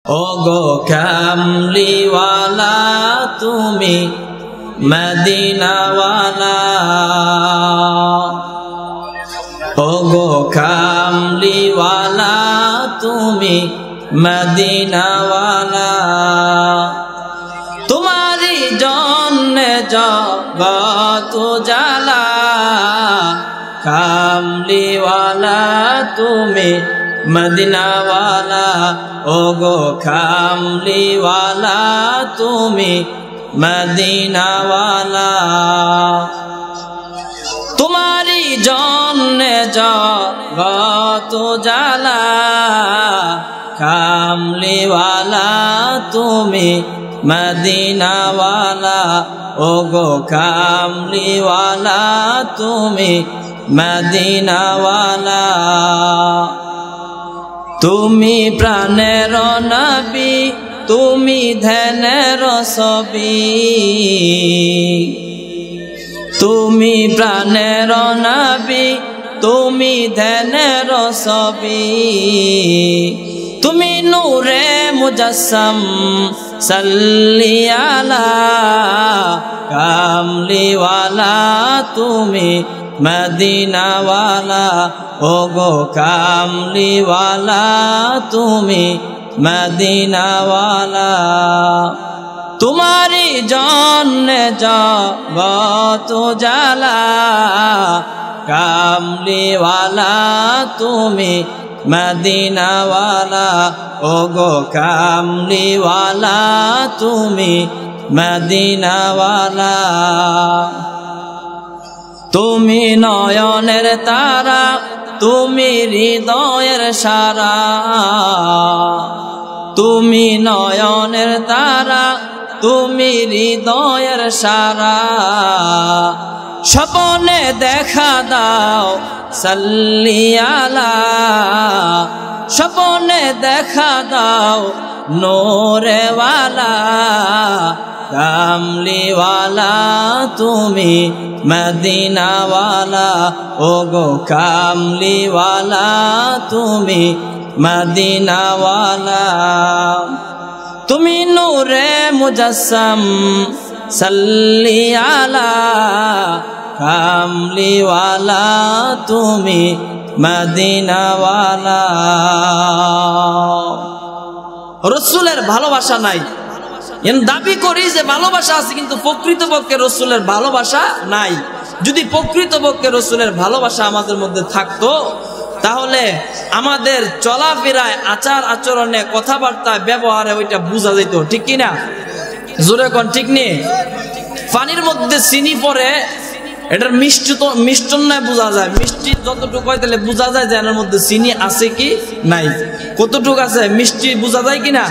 ওগো কামলিওয়ালা তুমি মদিনাওয়ালা, ওগো কামলিওয়ালা তুমি মদিনাওয়ালা। তোমারি জন্যে জগত জালা, কামলিওয়ালা তুমি মদিনাওয়ালা, ওগো কামলিওয়ালা তুমি মদিনাওয়ালা। তোমারি জন্যে জগত জালা, কামলিওয়ালা তুমি মদিনাওয়ালা, ওগো কামলিওয়ালা তুমি মদিনাওয়ালা। তুমি প্রাণের নবী, তুমি ধ্যানের ছবি, তুমি প্রাণের নবী, তুমি ধ্যানের ছবি। তুমি নূরে মুজাসসাম সাল্লি আলা, কামলিওয়ালা তুমি মদিনাওয়ালা, ওগো কামলিওয়ালা তুমি মদিনাওয়ালা। তোমারি জন্যে জগত জালা, কামলিওয়ালা তুমি মদিনাওয়ালা, ওগো কামলিওয়ালা তুমি মদিনাওয়ালা। তুমি নয়নের তারা, তুমি হৃদয়ের সারা, তুমি নয়নের তারা, তুমি হৃদয়ের সারা। স্বপ্নে দেখা দাও সাল্লি আলা, স্বপ্নে দেখা দাও নূরেওয়ালা, কামলিওয়ালা তুমি মদিনাওয়ালা, ওগো কামলিওয়ালা তুমি মদিনাওয়ালা। তুমি নূরে মুজাসসাম সাল্লি আলা, কামলিওয়ালা তুমি মদিনাওয়ালা। রসুলের ভালোবাসা নাই, দাবি করি যে ভালোবাসা আছে, কিন্তু প্রকৃতপক্ষে রসুলের ভালোবাসা নাই। যদি প্রকৃতপক্ষে রসুলের ভালোবাসা আমাদের মধ্যে থাকতো, তাহলে আমাদের চলাফেরায়, আচার আচরণে, কথাবার্তায়, ব্যবহারে ওইটা বোঝা যেত, ঠিক কিনা? জোরে কোন ঠিক নেই? পানির মধ্যে চিনি পরে, এটার মিষ্টন্যায় বোঝা যায়। মিষ্টি যতটুকু হয় তাহলে বোঝা যায় যে এর মধ্যে চিনি আছে কি নাই, কতটুকু আছে মিষ্টি বোঝা যায় কিনা?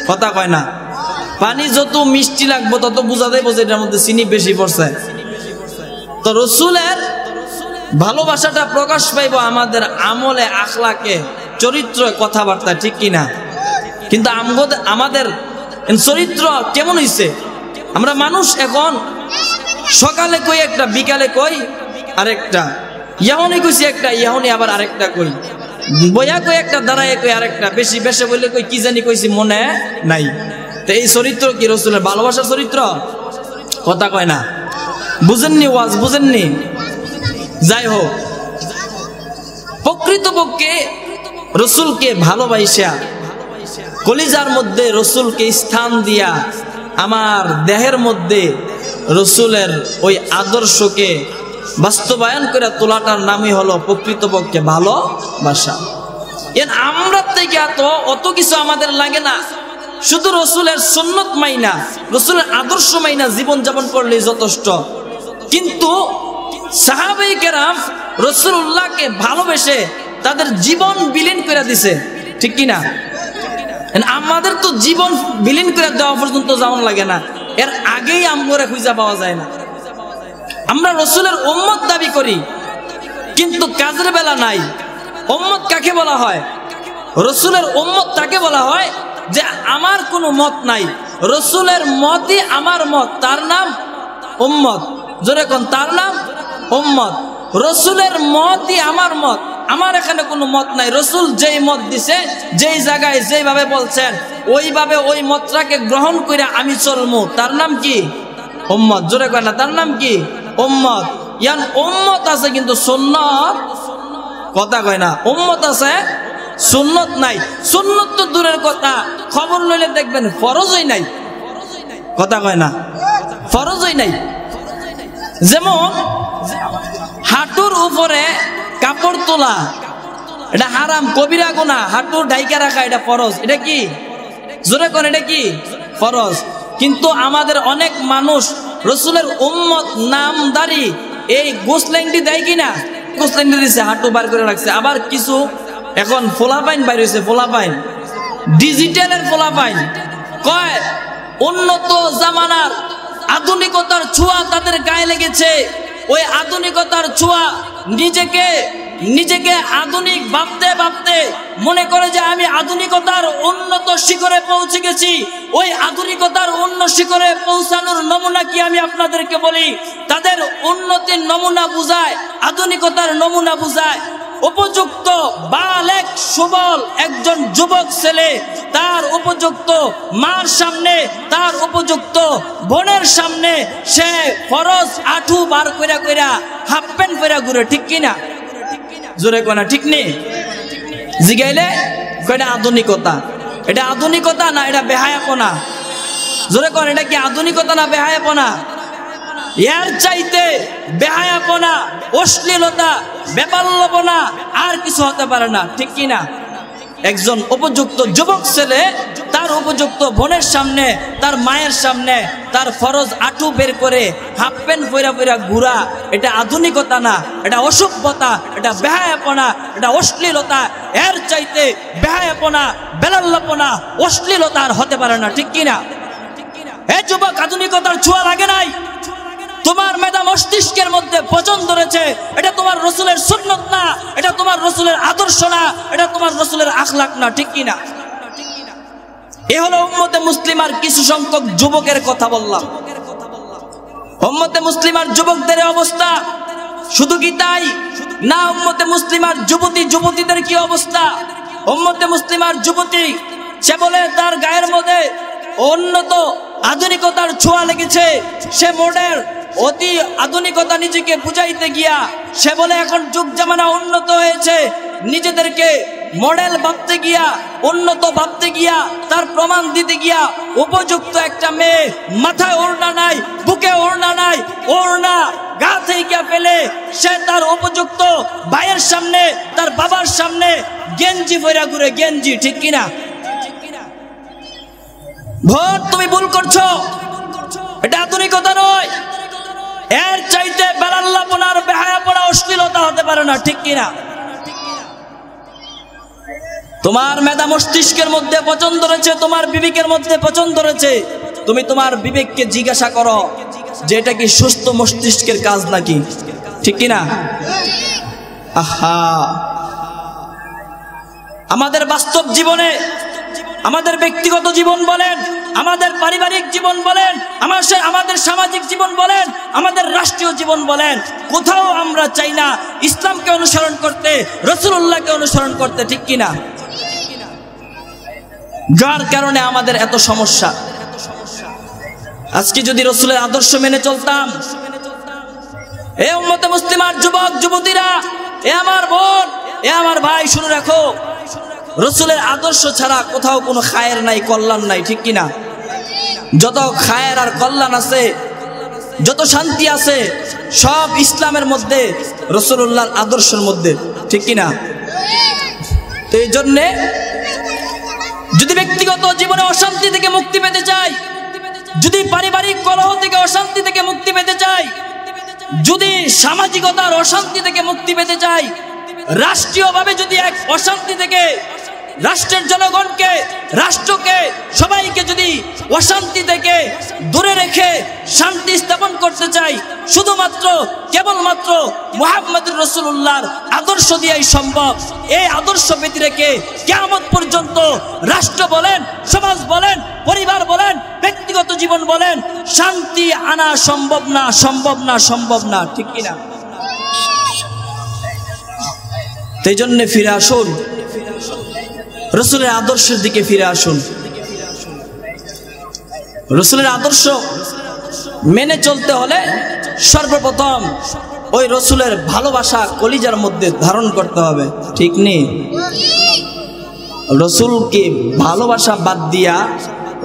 কথা কয় না। পানি যত মিষ্টি লাগবে তত বোঝা যায় যে এটার মধ্যে চিনি বেশি পড়ছে। তো রসুলের ভালোবাসাটা প্রকাশ পাইব আমাদের আমলে, আখলাকে, চরিত্র, কথাবার্তা, ঠিক কিনা? কিন্তু আমাদের চরিত্র কেমন হইছে? আমরা মানুষ এখন সকালে কই একটা, বিকালে কই আরেকটা, ইহনি কইছি একটা, ইহনি আবার আরেকটা কই, বইয়া কই একটা, দাঁড়ায় কই আরেকটা, বেশি বেশি বললে কই কি জানি কইছি মনে নাই। তো এই চরিত্র কি রসুলের ভালোবাসার চরিত্র? কথা কয় না। বুঝেননি ওয়াজ? বুঝেননি? যাই হোক, প্রকৃতপক্ষে রসুলকে ভালোবাসা, কলিজার মধ্যে রসুলকে স্থান দিয়া, আমার দেহের মধ্যে রসুলের ওই আদর্শকে বাস্তবায়ন করে তোলাটার নামই হলো প্রকৃতপক্ষে ভালোবাসা। আমরা থেকে অত কিছু আমাদের লাগে না, শুধু রসুলের সুন্নত মাইনা, রসুলের আদর্শ মাইনা জীবন যাপন করলেই যথেষ্ট। কিন্তু সাহাবায়ে কেরাম রাসূলুল্লাহকে ভালোবেসে তাদের জীবন বিলীন করে দিছে, ঠিক কিনা? আমাদের তো জীবন বিলীন করে দেওয়া পর্যন্ত যাওয়ান লাগে না, এর আগেই আমরা খুঁজে পাওয়া যায় না। আমরা রসুলের উম্মত দাবি করি, কিন্তু কাজের বেলা নাই। উম্মত কাকে বলা হয়? রসুলের উম্মত তাকে বলা হয় যে আমার কোনো মত নাই, রসুলের মতই আমার মত, তার নাম উম্মত। জোরে কোন, তার নাম উম্মত। রসুলের মতই আমার মত, আমার এখানে কোনো মত নাই। রসুল যেই মত দিছে, যেই জায়গায় যেইভাবে বলছেন ওইভাবে ওই মতটাকে গ্রহণ করে আমি চলমু, তার নাম কি? উম্মত। জোরে কয় না, তার নাম কি? উম্মত। ইয়ান উম্মত আছে কিন্তু সুন্নত, কথা কয় না, উম্মত আছে সুন্নত নাই। সুন্নত তো দূরের কথা, খবর লইলে দেখবেন ফরজই নাই, কথা কয় না, ফরজই নাই। যেমন হাঁটুর উপরে কাপড় তোলা, এটা হারাম, কবিরা গুনাহ। হাঁটু ঢাইকা রাখা এটা ফরজ। এটা কি? জোরে করে, এটা কি? ফরজ। কিন্তু আমাদের অনেক মানুষ রসুলের উম্মত নামদারি এই গোসলেন্ডি দেয় কিনা? গোসলেন্ডি দিছে, হাঁটু বার করে রাখছে। আবার কিছু এখন ফোলাপাইন বাইর হয়েছে, ফোলাপাইন, ডিজিটালের ফোলাপাইন, কয় উন্নত জামানার আধুনিকতার ছোঁয়া তাদের গায়ে লেগেছে। ওই আধুনিকতার ছোঁয়া নিজেকে আধুনিক ভাবতে ভাবতে মনে করে যে আমি আধুনিকতার উন্নত শিখরে পৌঁছে গেছি। ওই আধুনিকতার উন্নত শিখরে পৌঁছানোর নমুনা কি আমি আপনাদেরকে বলি। তাদের উন্নতির নমুনা বুঝায়, আধুনিকতার নমুনা বুঝায় উপযুক্ত বালেক সুবল একজন যুবক ছেলে, তার উপযুক্ত মার সামনে, তার উপযুক্ত বোনের সামনে সে ফরজ আঠু বার কইরা কইরা হাফ প্যান্ট পরা ঘুরে, ঠিক কিনা? জোরে কোনা ঠিক নেই? জিগাইলে কয়টা আধুনিকতা। এটা আধুনিকতা না এটা বেহায়াপনা? জোরে কোন, এটা কি আধুনিকতা না বেহায়াপনা? এর চাইতে বেহায়াপনা, অশ্লীলতা, বেপাল্যপনা আর কিছু হতে পারে না, ঠিক কিনা? একজন উপযুক্ত যুবক ছেলে তার উপযুক্ত বোনের সামনে, তার মায়ের সামনে তার ফরজ আঁটু বের করে হাফ প্যান্ট পরা পরা ঘুরা, এটা আধুনিকতা না, এটা অসভ্যতা, এটা বেহায়াপনা, এটা অশ্লীলতা। এর চাইতে বেহায়াপনা, বেলাল্লাপনা, অশ্লীলতা আর হতে পারে না, ঠিক কিনা? এ যুবক, আধুনিকতার ছোঁয়া লাগে নাই। তোমার মেধা মস্তিষ্কের মধ্যে পচন ধরেছে, এটা তোমার রসুলের সুন্নত না, এটা তোমার রসুলের আদর্শ না, এটা তোমার রসুলের আখলাক না, ঠিক কিনা? এ হলো উম্মতে মুসলিমার কিছু সংখ্যক যুবকের কথা বললাম। উম্মতে মুসলিমার যুবকদের অবস্থা শুধু কি তাই না? উম্মতে মুসলিমার যুবতীদের কি অবস্থা? উম্মতে মুসলিমার যুবতী, সে বলে তার গায়ের মধ্যে উন্নত আধুনিকতার ছোঁয়া লেগেছে, সে মডেল অতি আধুনিকতা নিজেকে বুঝাইতে গিয়া সে বলে এখন যুগ জামানা উন্নত হয়েছে, নিজেদেরকে মডেল ভাবতে গিয়া, উন্নত ভাবতে গিয়া, তার প্রমাণ দিতে গিয়া উপযুক্ত একটা মেয়ে, মাথায় ওড়না নাই, বুকে ওড়না নাই, ওড়না গা থেকে ফেলে সে তার উপযুক্ত ভাইয়ের সামনে, তার বাবার সামনে গেঞ্জি পরা ঘুরে, গেঞ্জি, ঠিক কিনা? ভোট, তুমি ভুল করছো, এটা আধুনিকতা নয়। এর চাইতে বেলাল্লাপনার, বেহায়াপনা, অশ্লীলতা হতে পারে না, ঠিক কিনা? তোমার মেধা মস্তিষ্কের মধ্যে পচন ধরেছে, তোমার বিবেকের মধ্যে পচন ধরেছে, তুমি তোমার বিবেককে জিজ্ঞাসা করো যে এটা কি সুস্থ মস্তিষ্কের কাজ নাকি, ঠিক কিনা? আহা, আমাদের বাস্তব জীবনে, আমাদের ব্যক্তিগত জীবন বলেন, আমাদের পারিবারিক জীবন বলেন, আমাদের সামাজিক জীবন বলেন, আমাদের রাষ্ট্রীয় জীবন বলেন, কোথাও আমরা চাই না ইসলামকে অনুসরণ করতে, রাসূলুল্লাহকে অনুসরণ করতে, ঠিক কিনা? যার কারণে আমাদের এত সমস্যা। আজকে যদি রাসূলের আদর্শ মেনে চলতাম, এ উম্মতে মুসলিমার যুবক যুবতীরা, এ আমার বোন, এ আমার ভাই, শুনে রাখো, রাসূলের আদর্শ ছাড়া কোথাও কোনো খায়ের নাই, কল্যাণ নাই, ঠিক কিনা? যত খায়ের আর কল্যাণ আছে, যত শান্তি আছে, সব ইসলামের মধ্যে, রাসূলুল্লাহর আদর্শের মধ্যে, ঠিক কিনা? তো এই জন্যে যদি ব্যক্তিগত জীবনে অশান্তি থেকে মুক্তি পেতে চাই, যদি পারিবারিক কলহ থেকে অশান্তি থেকে মুক্তি পেতে চাই, যদি সামাজিকতার অশান্তি থেকে মুক্তি পেতে চাই, রাষ্ট্রীয়ভাবে যদি এক অশান্তি থেকে রাষ্ট্রের জনগণকে, রাষ্ট্রকে, সবাইকে যদি অশান্তি থেকে দূরে রেখে শান্তি স্থাপন করতে চাই, শুধুমাত্র কেবলমাত্র মুহাম্মদুর রাসূলুল্লাহর আদর্শ দিয়েই সম্ভব। এই আদর্শ ব্যতি রেখে কিয়ামত পর্যন্ত রাষ্ট্র বলেন, সমাজ বলেন, পরিবার বলেন, ব্যক্তিগত জীবন বলেন, শান্তি আনা সম্ভব না, সম্ভব না, সম্ভব না, ঠিক কিনা? এই জন্য ফিরে আসুন, রাসূলের আদর্শের দিকে ফিরে আসুন। রাসূলের আদর্শ মেনে চলতে হলে সর্বপ্রথম ওই রাসূলের ভালোবাসা কলিজার মধ্যে ধারণ করতে হবে, ঠিক নেই? রাসূলকে ভালোবাসা বাদ দিয়া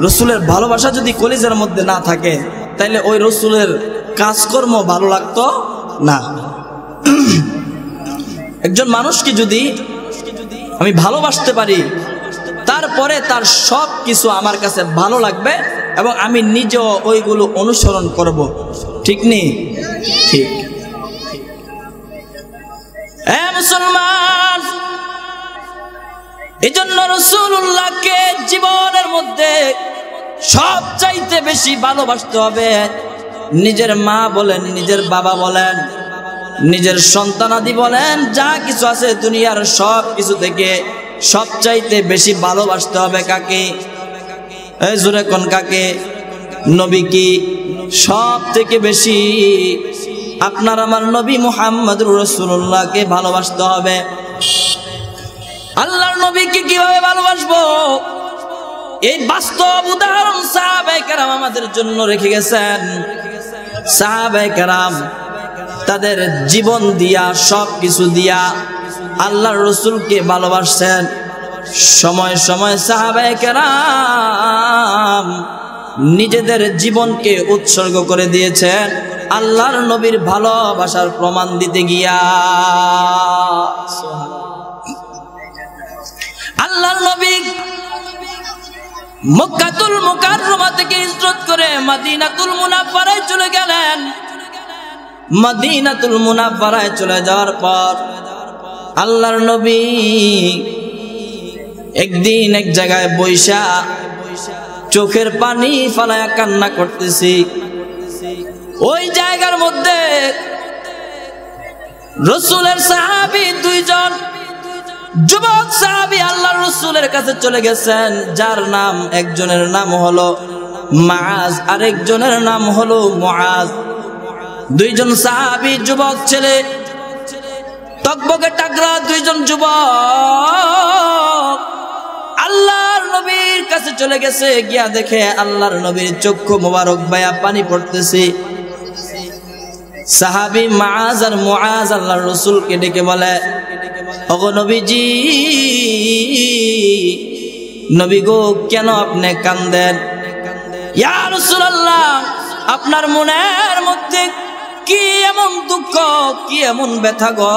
রাসূলের ভালোবাসা যদি কলিজার মধ্যে না থাকে, তাহলে ওই রাসূলের কাজকর্ম ভালো লাগতো না। একজন মানুষকে যদি আমি ভালোবাসতে পারি, তারপরে তার সব কিছু আমার কাছে ভালো লাগবে এবং আমি নিজেও ওইগুলো অনুসরণ করব, ঠিক নেই? ঠিক। মুসলমান, এই জন্য রাসূলুল্লাহকে জীবনের মধ্যে সবচাইতে বেশি ভালোবাসতে হবে। নিজের মা বলেন, নিজের বাবা বলেন, নিজের সন্তানাদি বলেন, যা কিছু আছে দুনিয়ার সব কিছু থেকে সবচাইতে বেশি ভালোবাসতে হবে কাকে? এই জোরে কোন কাকে? নবী কি? সব থেকে বেশি আপনার আমার নবী মুহাম্মদুর রাসূলুল্লাহকে ভালোবাসতে হবে। আল্লাহর নবীকে কিভাবে ভালোবাসবো? এই বাস্তব উদাহরণ সাহাবায়ে কেরাম আমাদের জন্য রেখে গেছেন। সাহাবায়ে কেরাম তাদের জীবন দিয়া, সব কিছু দিয়া আল্লাহর রাসূলকে ভালোবাসছেন। সময় সময় সাহাবায়ে কেরাম নিজেদের জীবনকে উৎসর্গ করে দিয়েছেন আল্লাহর নবীর ভালোবাসার প্রমাণ দিতে গিয়া। আল্লাহর নবী মক্কাতুল মুকাররমা থেকে হিজরত করে মদিনাতুল মুনাফফারায় চলে গেলেন। মদিনাতুল মুনাফফারায় চলে যাওয়ার পর আল্লাহর নবী একদিন এক জায়গায় বৈশা চোখের পানি ফালায়া কান্না করতেছি। ওই জায়গার মধ্যে রাসূলের সাহাবী দুইজন যুবক সাহাবী আল্লাহর রাসূলের কাছে চলে গেছেন, যার নাম, একজনের নাম হলো মাআজ, আরেকজনের নাম হলো মুআজ। দুইজন সাহাবী যুবক ছেলে, টকবকে টাকরা দুইজন যুবক আল্লাহর নবীর কাছে চলে গেছে। গিয়া দেখে আল্লাহর নবীর চক্ষু মোবারক বায়া পানি পড়তেছে। সাহাবী মাআজ আর মুআজ আল্লাহর রাসূলকে ডেকে বলে, ওগো নবীজি, নবী গো, কেন আপনি কান্দেন? ইয়া রাসূলুল্লাহ, আপনার মনের মধ্যে কি এমন দুঃখ, কি এমন ব্যথা গো,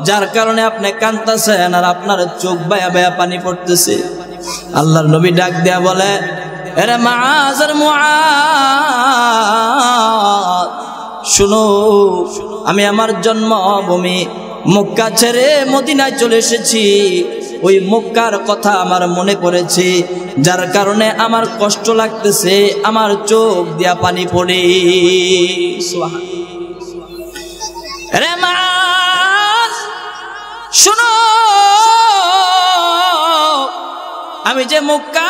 যার কারণে আপনি কাঁদতেছেন আর আপনার চোখ বায়া বায়া পানি পড়তেছে? আল্লাহর নবী ডাক দেয়া বলে, আরে মাআজ আর মুআজ, শুনো, আমি আমার জন্মভূমি মক্কা ছেড়ে মদিনায় চলে এসেছি। ওই মক্কার কথা আমার মনে পড়েছে, যার কারণে আমার কষ্ট লাগতেছে, আমার চোখ দিয়া পানি পড়ে। রে মাআজ, শুনো, আমি যে মক্কা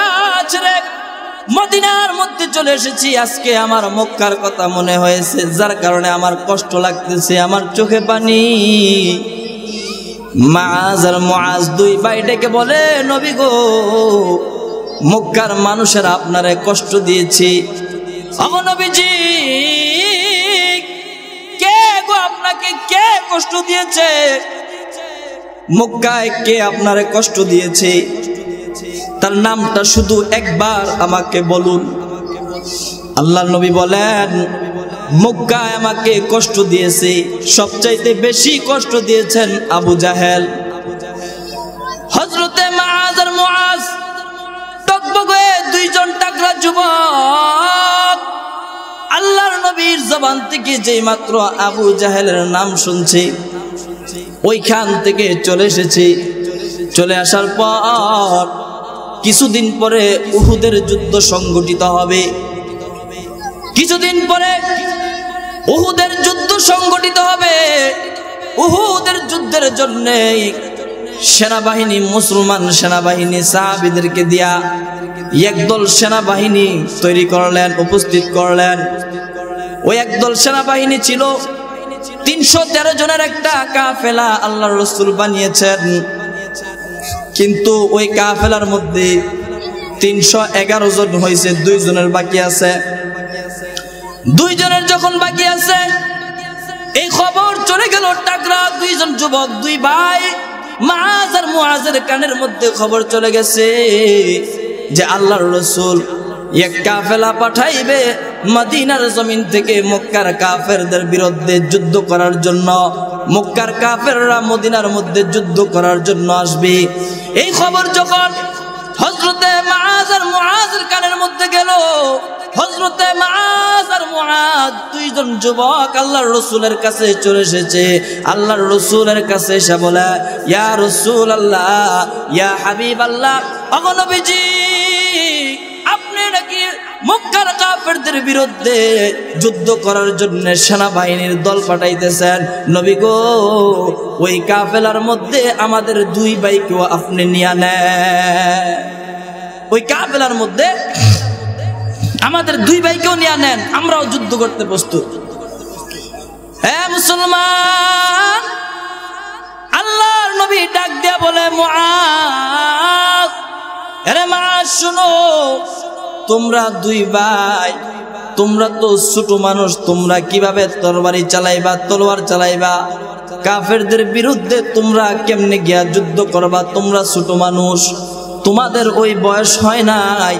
ছেড়ে মদিনার মধ্যে চলে এসেছি, আজকে আমার মক্কার কথা মনে হয়েছে, যার কারণে আমার কষ্ট লাগতেছে, আমার চোখে পানি। মাআজ আর মুআজ দুই ভাই ডেকে বলে, নবী গো, মক্কার মানুষেরা আপনারে কষ্ট দিয়েছে। ওগো নবীজি, কে গো আপনাকে কে কষ্ট দিয়েছে? মক্কায় কে আপনারে কষ্ট দিয়েছে? তার নামটা শুধু একবার আমাকে বলুন। আল্লাহর নবী বলেন, মক্কায় আমাকে কষ্ট দিয়েছে, সবচাইতে বেশি কষ্ট দিয়েছেন আবু জাহেল। হযরতে মাআজ আর মুআজ টকবকে দুইজন টাকরা যুবক আল্লাহর নবীর জবান থেকে যেই মাত্র আবু জাহেলের নাম শুনছে, ওইখান থেকে চলে এসেছে। চলে আসার পর কিছুদিন পরে উহুদের যুদ্ধ সংগঠিত হবে। কিছুদিন পরে উহুদের যুদ্ধ সংগঠিত হবে। উহুদের যুদ্ধের জন্য সেনাবাহিনী, মুসলমান সেনাবাহিনী সাহাবীদেরকে দিয়া একদল সেনাবাহিনী তৈরি করলেন, উপস্থিত করলেন। ওই একদল সেনাবাহিনী ছিল 313 জনের একটা কাফেলা আল্লাহর রাসূল বানিয়েছেন, কিন্তু ওই কাফেলার মধ্যে 311 জন হয়েছে, 2 জনের বাকি আছে। 2 জনের যখন বাকি আছে, এই খবর চলে গেল টাকরা 2 জন যুবক, 2 ভাই মুআজ আর মুআজের কানের মধ্যে খবর চলে গেছে যে আল্লাহর রাসূল এক কাফেলা পাঠাইবে মদিনার জমিন থেকে মক্কার কাফেরদের বিরুদ্ধে যুদ্ধ করার জন্য। মক্কার কাফেররা মদিনার মধ্যে যুদ্ধ করার জন্য আসবে। এই খবর যখন হযরতে মুআজ আর মুআজের কানের মধ্যে গেল, হযরতে মুআজ আর মুআজ 2 জন যুবক আল্লাহর রাসূলের কাছে চলে এসেছে। আল্লাহর রাসূলের কাছে এসে বলে, ইয়া রাসূলুল্লাহ, ইয়া হাবিবাল্লাহ, ওগো নবীজি, আপনি নাকি মক্কার কাফেরদের বিরুদ্ধে যুদ্ধ করার জন্য সেনাবাহিনীর দল পাঠাইতেছেন। নবী গো, ওই কাফেলার মধ্যে আমাদের 2 ভাইকেও আপনি নিয়ে নেন। ওই কাফেলার মধ্যে আমাদের 2 ভাইকেও নিয়ে নেন, আমরাও যুদ্ধ করতে প্রস্তুত। হে মুসলমান, আল্লাহর নবী ডাক দিয়া বলে, মুআজ, আরে মুআজ শুনো, তোমরা 2 ভাই, তোমরা তো ছোট মানুষ, তোমরা কিভাবে তলোয়ার চালাইবা? কাফেরদের বিরুদ্ধে তোমরা কেমনে গিয়া যুদ্ধ করবা? তোমরা ছোট মানুষ, তোমাদের ওই বয়স হয় নাই।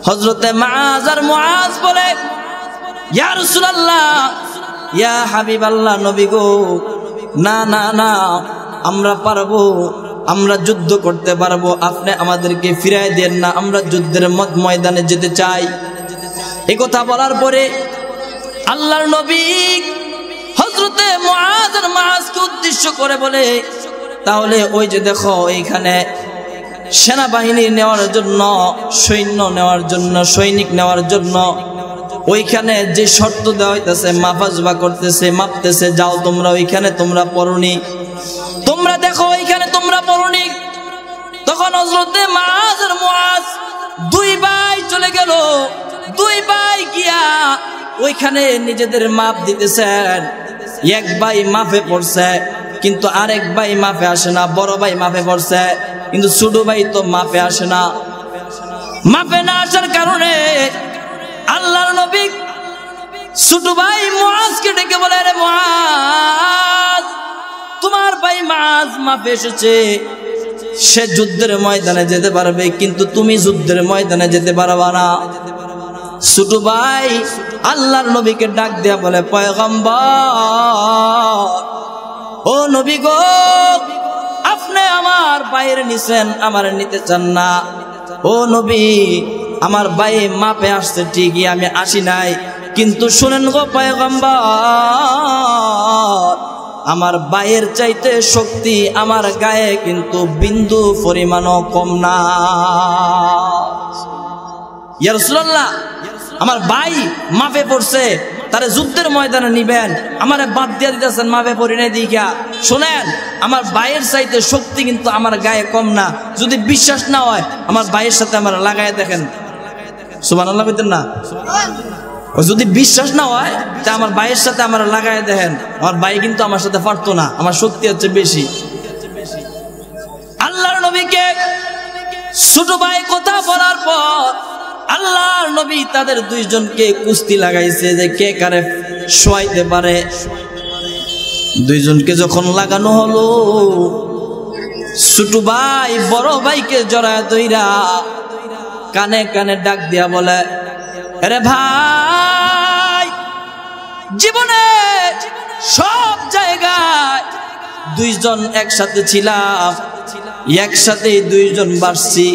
হযরতে মুআজ আর মুআজ বলে, ইয়া রাসূলুল্লাহ, ইয়া হাবিবাল্লাহ, নবী গো, না না না, আমরা পারবো, আমরা যুদ্ধ করতে পারবো, আপনি আমাদেরকে ফিরাই দেন না, আমরা যুদ্ধের ময়দানে যেতে চাই। এই কথা বলার পরে আল্লাহর নবী হযরতে মুআজ আর মুআজকে উদ্দেশ্য করে বলে, তাহলে ওই যে দেখো, এইখানে সেনাবাহিনী নেওয়ার জন্য, সৈন্য নেওয়ার জন্য, সৈনিক নেওয়ার জন্য ওইখানে যে শর্ত দেওয়া হইতেছে, মাপাজবা করতেছে, মাপতেছে, যাও তোমরা ওইখানে, তোমরা পড়নি, তোমরা দেখো ওইখানে তোমরা পড়নি। তখন হযরতে মুআজ আর মুআজ 2 ভাই চলে গেল। 2 ভাই গিয়া ওইখানে নিজেদের মাপ দিতেছেন। এক ভাই মাপে পড়ছে, কিন্তু আরেক ভাই মাপে আসে না। বড় ভাই মাপে পড়ছে, কিন্তু ছোট ভাই তো মাপে আসে না। মাপে না আসার কারণে আল্লাহর নবী ছোট ভাই মুআজকে ডেকে বলে, রে মুআজ, তোমার ভাই মুআজ মাপে এসেছে, সে যুদ্ধের ময়দানে যেতে পারবে, কিন্তু তুমি যুদ্ধের ময়দানে যেতে পারবা না। ছোট ভাই আল্লাহর নবীকে ডাক দেয়া বলে, পয়গম্বর, ও নবী গো, আপনি আমার ভাইয়ের নিছেন, আমার নিতে চান না। ও নবী, আমার ভাই মাপে আসছে ঠিকই, আমি আসি নাই, কিন্তু শুনেন গো পয়গম্বর, আমার ভাইয়ের চাইতে শক্তি আমার গায়ে কিন্তু বিন্দু পরিমাণও কম না। ইয়া রাসূলুল্লাহ, আমার ভাই মাপে পড়ছে, তারে যুদ্ধের ময়দানে নিবেন, আমারে বাদ দিয়ে দিতেছেন মাপে পড়ি নাই দিকা। শোনেন, আমার ভাইয়ের চাইতে শক্তি কিন্তু আমার গায়ে কম না। যদি বিশ্বাস না হয়, আমার ভাইয়ের সাথে আমার লাগায় দেখেন। সুবহানাল্লাহ বলতেন না? যদি বিশ্বাস না হয়, তা আমার ভাইয়ের সাথে আমার লাগায় দেখেন। আমার ভাই কিন্তু আমার সাথে পারতো না, আমার শক্তি হচ্ছে বেশি। আল্লাহর নবীকে ছোট ভাই কথা বলার পর আল্লাহর নবী তাদের 2 জনকে কুস্তি লাগাইছে যে কে কারে শোয়াইতে পারে। 2 জনকে যখন লাগানো হলো, ছোট ভাই বড় ভাইকে জড়ায় ধইরা কানে কানে ডাক দিয়া বলে, আরে ভাই, জীবনে সব জায়গায় 2 জন একসাথে ছিলাম, একসাথেই 2 জন বাঁচছি,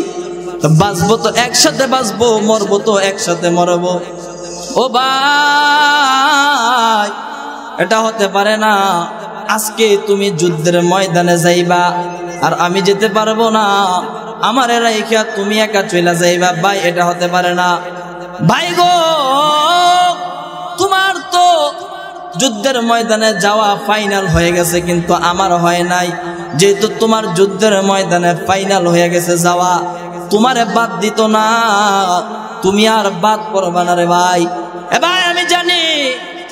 বাঁচবো তো একসাথে বাঁচবো, মরবো তো একসাথে মরবো। ও ভাই, এটা হতে পারে না। আজকে তুমি যুদ্ধের ময়দানে যাইবা আর আমি যেতে পারবো না, আমার রাইখা তুমি একা চলে যাইবা। ভাই, এটা হতে পারে না। ভাই গো, তোমার তো যুদ্ধের ময়দানে যাওয়া ফাইনাল হয়ে গেছে, কিন্তু আমার হয় নাই। যেহেতু তোমার যুদ্ধের ময়দানে ফাইনাল হয়ে গেছে যাওয়া, তোমারে বাদ দিত না, তুমি আর বাদ করবা না রে ভাই। এ ভাই, আমি জানি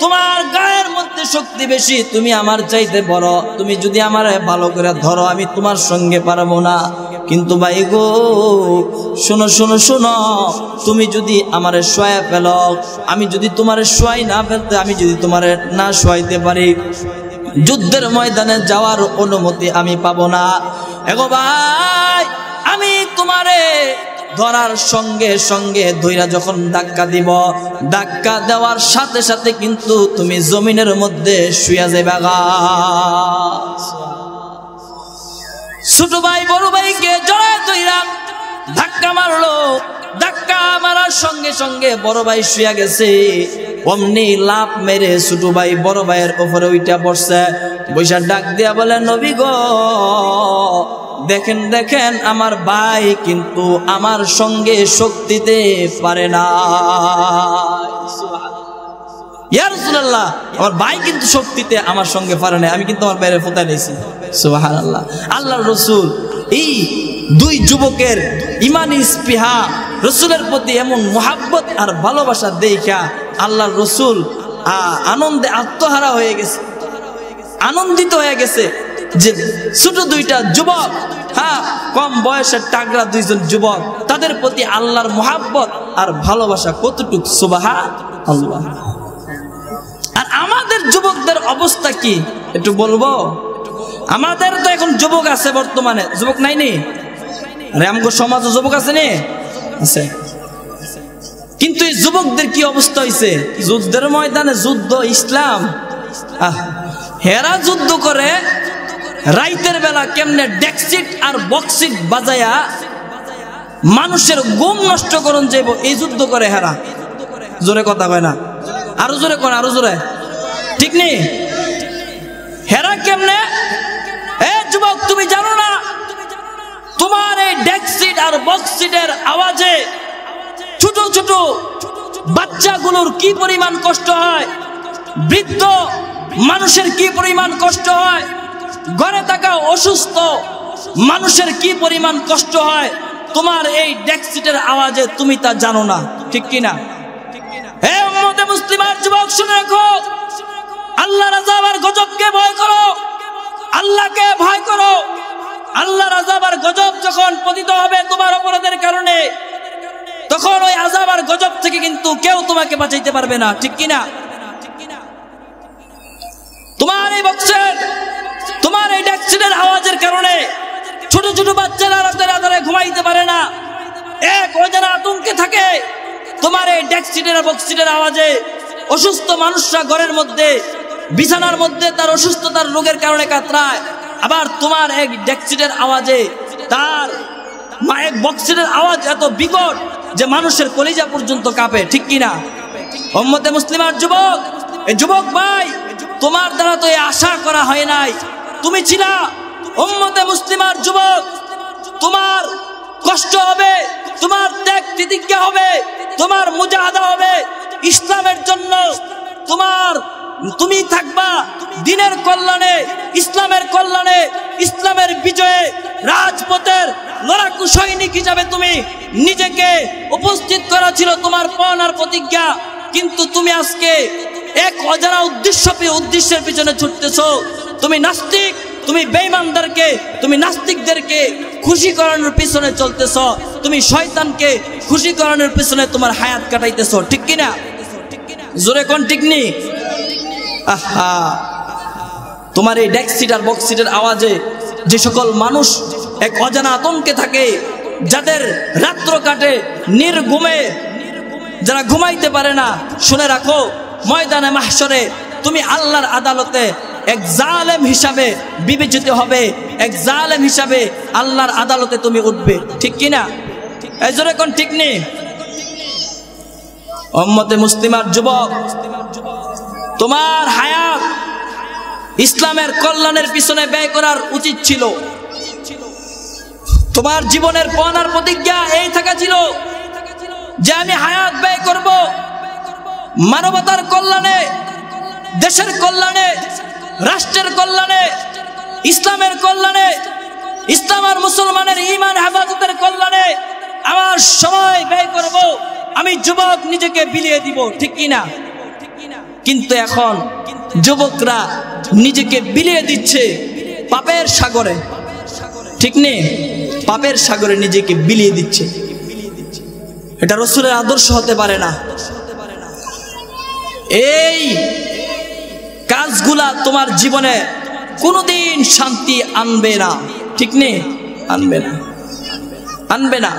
তোমার গায়ের মধ্যে চাইতে শক্তি বেশি, তুমি আমার চাইতে বড়, তুমি যদি আমার ভালো করে ধরো আমি তোমার সঙ্গে পারবো না। কিন্তু ভাই গো শোনো শোনো শোনো, তুমি যদি আমারে শোয়া ফেলো, আমি যদি তোমারে শোয়াই না ফেলতে, আমি যদি তোমারে না শোয়াইতে পারি, যুদ্ধের ময়দানে যাওয়ার অনুমতি আমি পাবো না। এগো ভাই, আমি তোমারে ধরার সঙ্গে সঙ্গে ধইরা যখন ধাক্কা দিব, ধাক্কা দেওয়ার সাথে সাথে কিন্তু তুমি জমিনের মধ্যে শুয়ে যাইবা গা। ছোট ভাই বড় ভাইকে জড়ায় ধইরা ধাক্কা মারলো, ধাক্কা মারার সঙ্গে সঙ্গে বড় ভাই শুয়ে গেছে। অমনি লাফ মেরে ছোট ভাই বড় ভাইয়ের উপরে উইটা পড়ছে, বৈশা ডাক দিয়া বলে, নবী গো দেখেন দেখেন আমার ভাই কিন্তু আমার সঙ্গে শক্তিতে পারে না। ইয়া রাসূলুল্লাহ, আমার ভাই কিন্তু শক্তিতে আমার সঙ্গে পারে না, আমি কিন্তু আমার বাইরে ফোঁতা নিয়েছি। সুবহানাল্লাহ। আল্লাহর রাসূল এই দুই যুবকের ইমানি স্পৃহা, রাসূলের প্রতি এমন মুহাব্বত আর ভালোবাসা দেখা আল্লাহর রাসূল আনন্দে আত্মহারা হয়ে গেছে, আনন্দিত হয়ে গেছে যে ছোট দুইটা যুবক, কম বয়সের টাগরা দুইজন যুবক, তাদের প্রতি আল্লাহর মুহাব্বত আর ভালোবাসা কতটুক। সুবহানাল্লাহ। আর আমাদের যুবকদের অবস্থা কি একটু বলবো? আমাদের তো এখন যুবক আছে বর্তমানে, যুবক নাই নি? আরে আমগো সমাজে যুবক আছে নি? আছে। কিন্তু এই যুবকদের কি অবস্থা হয়েছে? যুদ্ধের ময়দানে যুদ্ধ ইসলাম, হেরা যুদ্ধ করে রাইতের বেলা কেমনে ডেকসিট আর বক্সিট বাজায়া মানুষের ঘুম নষ্ট করন যাইব, এই যুদ্ধ করে হেরা। জোরে কথা কয় না, আরো জোরে কোন, আরো জোরে, ঠিক নেই? হেরা কেমনে? এ যুবক, তুমি জানো না তোমার এই ডেকসিট আর বক্সিটের আওয়াজে ছোট ছোট বাচ্চাগুলোর কি পরিমাণ কষ্ট হয়, বৃদ্ধ মানুষের কি পরিমাণ কষ্ট হয়, ঘরে থাকা অসুস্থ মানুষের কি পরিমাণ কষ্ট হয়, তোমার এই ডেকসিটের আওয়াজে তুমি তা জানো না, ঠিক কিনা? হে উম্মতে মুসলিমার যুবক, শুনে রাখো, আল্লাহর আযাব আর গজবকে ভয় করো, আল্লাহকে ভয় করো। আল্লাহর আযাব আর গজব যখন পতিত হবে তোমার অপরাধের কারণে, তখন ওই আযাব আর গজব থেকে কিন্তু কেউ তোমাকে বাঁচাইতে পারবে না, ঠিক কিনা? তোমার এই বক্সের, তোমার এই ডেকসিটের আওয়াজের কারণে ছোট ছোট বাচ্চারা রাতের আধারে ঘুমাইতে পারে না, এক অজানা আতঙ্কে থাকে। তোমার এই ডেকসিটের বক্সিটের আওয়াজে অসুস্থ মানুষরা ঘরের মধ্যে বিছানার মধ্যে তার অসুস্থতার রোগের কারণে কাতরায়। আবার তোমার এক ডেকসিটের আওয়াজে তার এক বক্সিটের আওয়াজ এত বিকট যে মানুষের কলিজা পর্যন্ত কাঁপে, ঠিক কিনা? উম্মতে মুসলিমার যুবক, এই যুবক ভাই, তোমার দ্বারা তো এই আশা করা হয় নাই। তুমি ছিলা উম্মতে মুসলিমার যুবক, তোমার কষ্ট হবে, তোমার ত্যাগ তিতিক্ষা হবে, তোমার মুজাহাদা হবে ইসলামের জন্য। তুমি থাকবা দ্বীনের কল্যাণে, ইসলামের কল্যাণে, ইসলামের বিজয়ে রাজপথের লড়াকু সৈনিক হিসাবে তুমি নিজেকে উপস্থিত করা ছিল তোমার পণ আর প্রতিজ্ঞা। কিন্তু তুমি আজকে এক অজানা উদ্দেশ্যের পিছনে ছুটতেছো। তুমি নাস্তিক, তুমি বেঈমানদেরকে, তুমি নাস্তিকদেরকে খুশি করানোর পিছনে চলতেছ, তুমি শয়তানকে খুশি করানোর পিছনে তোমার হায়াত কাটাইতেছ, ঠিক কিনা? জোরে কোন ঠিক নেই? আহা, তোমার এই ডেকসিট আর বক্সিটের আওয়াজে যে সকল মানুষ এক অজানা আতঙ্কে থাকে, যাদের রাত্র কাটে নির্ঘুমে, যারা ঘুমাইতে পারে না, শুনে রাখো ময়দানে মাহশরে তুমি আল্লাহর আদালতে এক জালেম হিসাবে বিবেচিত হবে, এক জালেম হিসাবে আল্লাহর আদালতে তুমি উঠবে, ঠিক কিনা? এই জোরে কোন ঠিক নেই? উম্মতে মুসলিমার যুবক, তোমার হায়াত ইসলামের কল্যাণের পিছনে ব্যয় করার উচিত ছিল। তোমার জীবনের পণ আর প্রতিজ্ঞা এই থাকা ছিল যে আমি হায়াত ব্যয় করব মানবতার কল্যাণে, দেশের কল্যাণে, রাষ্ট্রের কল্যাণে, ইসলামের কল্যাণে, ইসলাম আর মুসলমানের ঈমান হেফাজতের কল্যাণে আমার সময় ব্যয় করব, আমি যুবক নিজেকে বিলিয়ে দিব, ঠিক কিনা? কিন্তু এখন যুবকরা নিজেকে বিলিয়ে দিচ্ছে পাপের সাগরে, ঠিক নেই? পাপের সাগরে নিজেকে বিলিয়ে দিচ্ছে। এটা রাসূলের আদর্শ হতে পারে না। এই কাজগুলা তোমার জীবনে কোনোদিন শান্তি আনবে না, ঠিক নেই? আনবে না, আনবে না।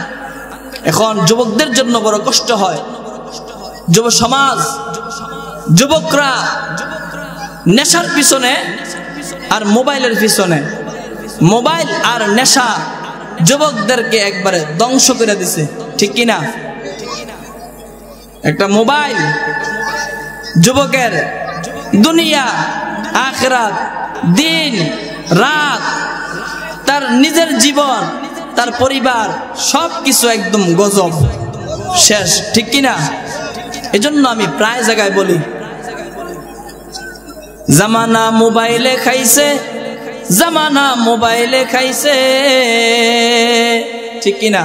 এখন যুবকদের জন্য বড় কষ্ট হয়। যুব সমাজ, যুবকরা নেশার পিছনে আর মোবাইলের পিছনে, মোবাইল আর নেশা যুবকদেরকে একবারে ধ্বংস করে দিছে, ঠিক কিনা? একটা মোবাইল যুবকের দুনিয়া, আখিরাত, দিন রাত, তার নিজের জীবন, তার পরিবার সবকিছু একদম গজব, শেষ, ঠিক কিনা? এজন্য আমি প্রায় জায়গায় বলি, জামানা মোবাইলে খাইছে, জামানা মোবাইলে খাইছে, ঠিক কিনা?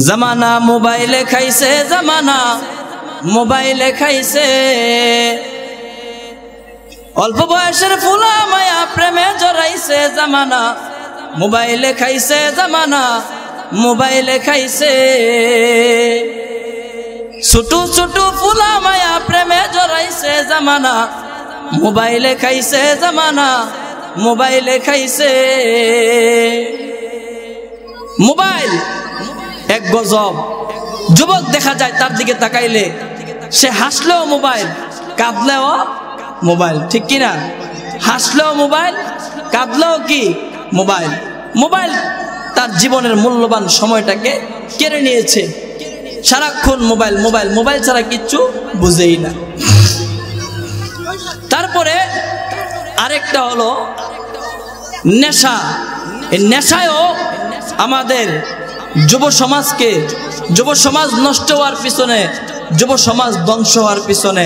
জামানা মোবাইলে খাইছে, জামানা মোবাইলে খাইছে। অল্প বয়সের ফুলা মায়া প্রেমে জড়াইছে, জামানা মোবাইলে খাইছে, জামানা মোবাইলে খাইছে। ছোট ছোট ফুলা মায়া প্রেমে জড়াইছে, জামানা মোবাইলে খাইছে, জামানা মোবাইলে খাইছে। মোবাইল এক গজব। যুবক দেখা যায় তার দিকে তাকাইলে সে হাসলেও মোবাইল, কাঁদলেও মোবাইল, ঠিক কিনা? হাসলেও মোবাইল, কাঁদলেও কি মোবাইল। মোবাইল তার জীবনের মূল্যবান সময়টাকে কেড়ে নিয়েছে। সারাক্ষণ মোবাইল, মোবাইল, মোবাইল ছাড়া কিচ্ছু বুঝেই না। তারপরে আরেকটা হলো নেশা। এই নেশায়ও আমাদের যুব সমাজকে, যুব সমাজ নষ্ট হওয়ার পিছনে, যুব সমাজ ধ্বংস হওয়ার পিছনে